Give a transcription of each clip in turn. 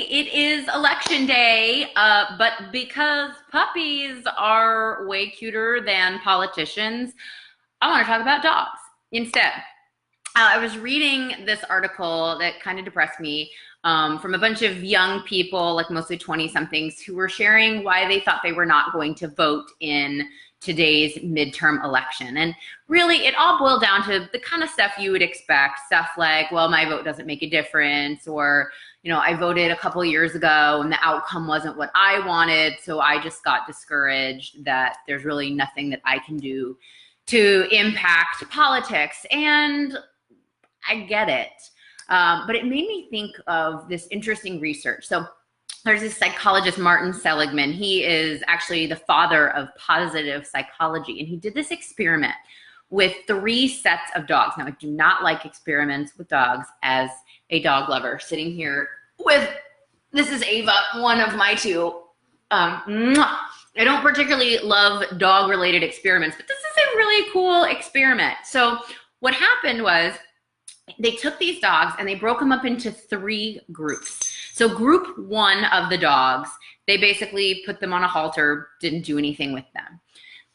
it is election day, but because puppies are way cuter than politicians, I want to talk about dogs instead. I was reading this article that kind of depressed me from a bunch of young people, like mostly 20-somethings, who were sharing why they thought they were not going to vote in today's midterm election. And really, it all boiled down to the kind of stuff you would expect. Stuff like, well, my vote doesn't make a difference, or, you know, I voted a couple of years ago and the outcome wasn't what I wanted, so I just got discouraged that there's really nothing that I can do to impact politics. And I get it. But it made me think of this interesting research. So there's this psychologist, Martin Seligman. He is actually the father of positive psychology. And he did this experiment with 3 sets of dogs. Now, I do not like experiments with dogs as a dog lover. Sitting here with, this is Ava, one of my 2. I don't particularly love dog-related experiments, but this is a really cool experiment. So what happened was, they took these dogs and they broke them up into 3 groups. So group 1 of the dogs, they basically put them on a halter, didn't do anything with them.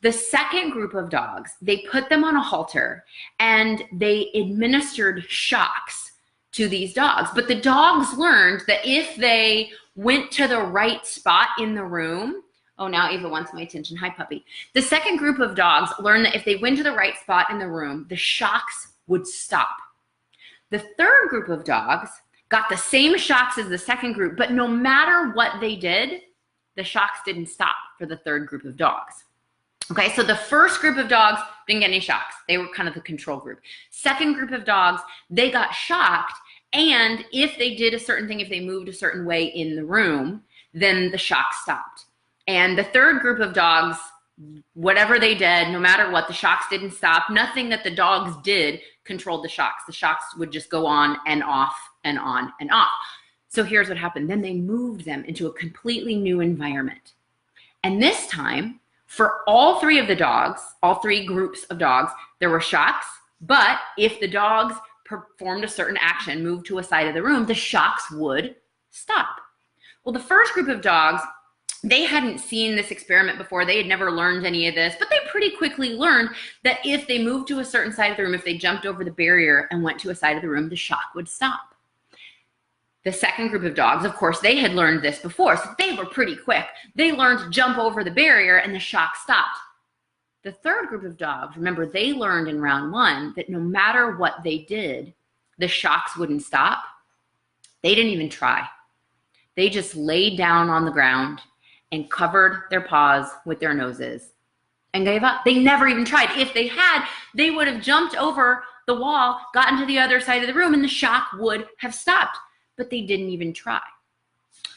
The second group of dogs, they put them on a halter and they administered shocks to these dogs. But the dogs learned that if they went to the right spot in the room, oh, now Ava wants my attention. Hi, puppy. The second group of dogs learned that if they went to the right spot in the room, the shocks would stop. The third group of dogs got the same shocks as the second group, but no matter what they did, the shocks didn't stop for the third group of dogs. Okay, so the first group of dogs didn't get any shocks. They were kind of the control group. Second group of dogs, they got shocked, and if they did a certain thing, if they moved a certain way in the room, then the shock stopped. And the third group of dogs, whatever they did, no matter what, the shocks didn't stop. Nothing that the dogs did controlled the shocks. The shocks would just go on and off and on and off. So here's what happened. Then they moved them into a completely new environment. And this time, for all 3 of the dogs, all 3 groups of dogs, there were shocks. But if the dogs performed a certain action, moved to a side of the room, the shocks would stop. Well, the first group of dogs, they hadn't seen this experiment before. They had never learned any of this, but they pretty quickly learned that if they moved to a certain side of the room, if they jumped over the barrier and went to a side of the room, the shock would stop. The second group of dogs, of course, they had learned this before, so they were pretty quick. They learned to jump over the barrier and the shock stopped. The third group of dogs, remember, they learned in round 1 that no matter what they did, the shocks wouldn't stop. They didn't even try. They just laid down on the ground and covered their paws with their noses and gave up. They never even tried. If they had, they would have jumped over the wall, gotten to the other side of the room, and the shock would have stopped. But they didn't even try.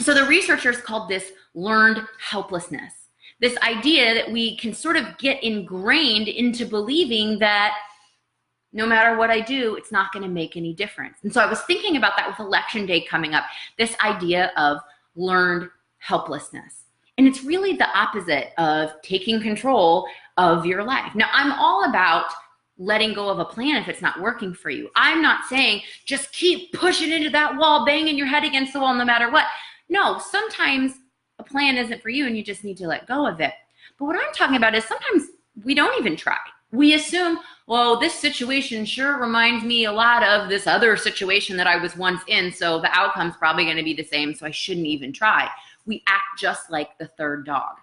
So the researchers called this learned helplessness. This idea that we can sort of get ingrained into believing that no matter what I do, it's not going to make any difference. And so I was thinking about that with election day coming up, this idea of learned helplessness. And it's really the opposite of taking control of your life. Now, I'm all about letting go of a plan if it's not working for you. I'm not saying just keep pushing into that wall, banging your head against the wall no matter what. No, sometimes a plan isn't for you and you just need to let go of it. But what I'm talking about is sometimes we don't even try. We assume, well, this situation sure reminds me a lot of this other situation that I was once in, so the outcome's probably going to be the same, so I shouldn't even try. We act just like the third dog.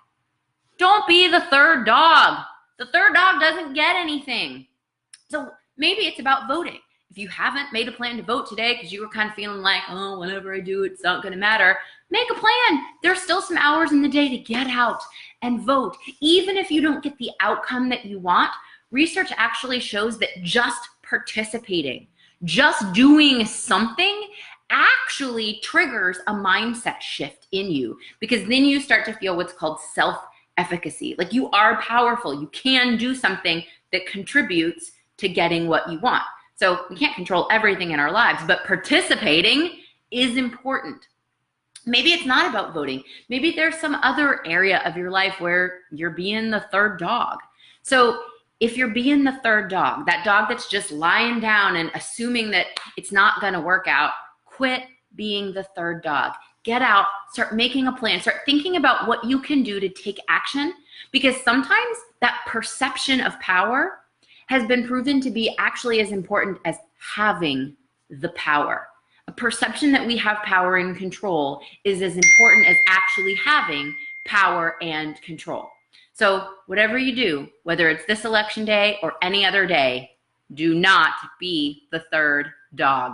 Don't be the third dog. The third dog doesn't get anything. So maybe it's about voting. If you haven't made a plan to vote today because you were kind of feeling like, oh, whenever I do, it's not going to matter, make a plan. There's still some hours in the day to get out and vote. Even if you don't get the outcome that you want, research actually shows that just participating, just doing something actually triggers a mindset shift in you, because then you start to feel what's called self-efficacy. Like you are powerful. You can do something that contributes to getting what you want. So we can't control everything in our lives, but participating is important. Maybe it's not about voting. Maybe there's some other area of your life where you're being the third dog. So if you're being the third dog, that dog that's just lying down and assuming that it's not going to work out, quit being the third dog. get out, start making a plan, start thinking about what you can do to take action, because sometimes that perception of power has been proven to be actually as important as having the power. A perception that we have power and control is as important as actually having power and control. So whatever you do, whether it's this election day or any other day, do not be the third dog.